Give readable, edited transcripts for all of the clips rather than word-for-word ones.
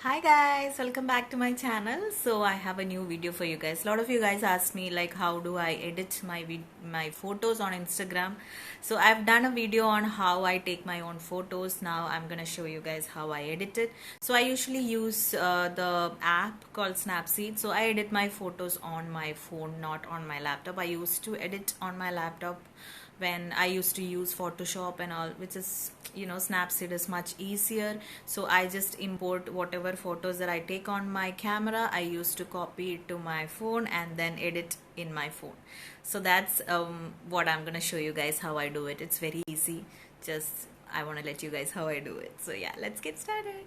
Hi guys, welcome back to my channel. So I have a new video for you guys. A lot of you guys asked me like how do I edit my photos on Instagram. So I've done a video on how I take my own photos. Now I'm gonna show you guys how I edit it. So I usually use the app called Snapseed. So I edit my photos on my phone, not on my laptop. I used to edit on my laptop when I used to use Photoshop and all, which is, Snapseed is much easier. So I just import whatever photos that I take on my camera. I used to copy it to my phone and then edit in my phone. So that's what I'm gonna show you guys how I do it. It's very easy. Just I want to let you guys how I do it. So yeah, let's get started.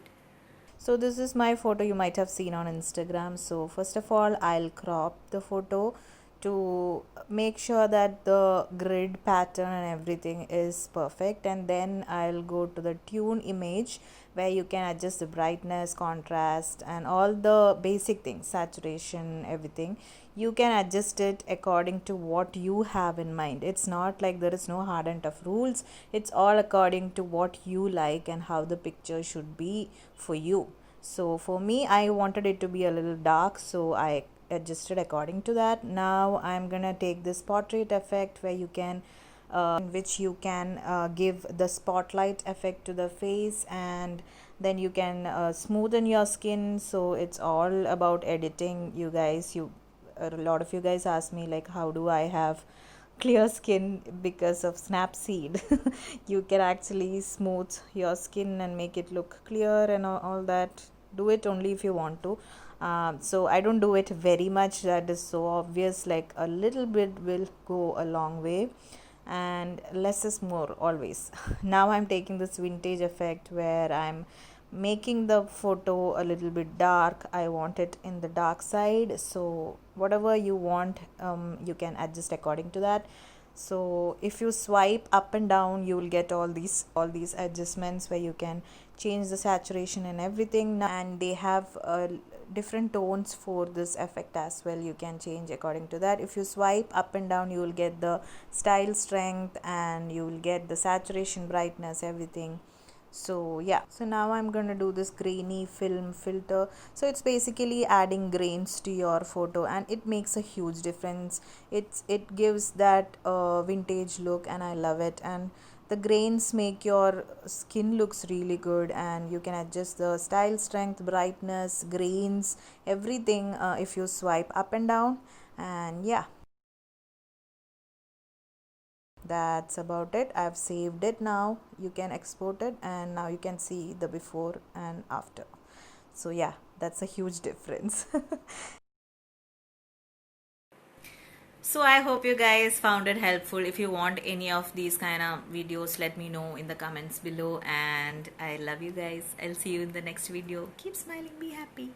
So this is my photo you might have seen on Instagram. So first of all, I'll crop the photo to make sure that the grid pattern and everything is perfect, and then I'll go to the tune image where you can adjust the brightness, contrast and all the basic things, saturation, everything. You can adjust it according to what you have in mind. It's not like there is no hard and tough rules. It's all according to what you like and how the picture should be for you. So for me, I wanted it to be a little dark, so I adjusted according to that. Now I'm gonna take this portrait effect where you can in which you can give the spotlight effect to the face, and then you can smoothen your skin. So it's all about editing, you guys. A lot of you guys ask me like how do I have clear skin because of Snapseed. You can actually smooth your skin and make it look clear and all that. Do it only if you want to. So I don't do it very much, that is so obvious. Like a little bit will go a long way, and less is more always. Now I'm taking this vintage effect where I'm making the photo a little bit dark. I want it in the dark side, so whatever you want, you can adjust according to that. So if you swipe up and down, you will get all these adjustments where you can change the saturation and everything, and they have different tones for this effect as well. You can change according to that. If you swipe up and down, you will get the style strength and you will get the saturation, brightness, everything. So yeah, so now I'm gonna do this grainy film filter. So it's basically adding grains to your photo and it makes a huge difference. It gives that vintage look and I love it. And the grains make your skin looks really good, and you can adjust the style strength, brightness, grains, everything if you swipe up and down. And yeah, that's about it. I've saved it. Now you can export it and now you can see the before and after. So yeah, that's a huge difference. So I hope you guys found it helpful. If you want any of these kind of videos, let me know in the comments below, and I love you guys. I'll see you in the next video. Keep smiling, be happy.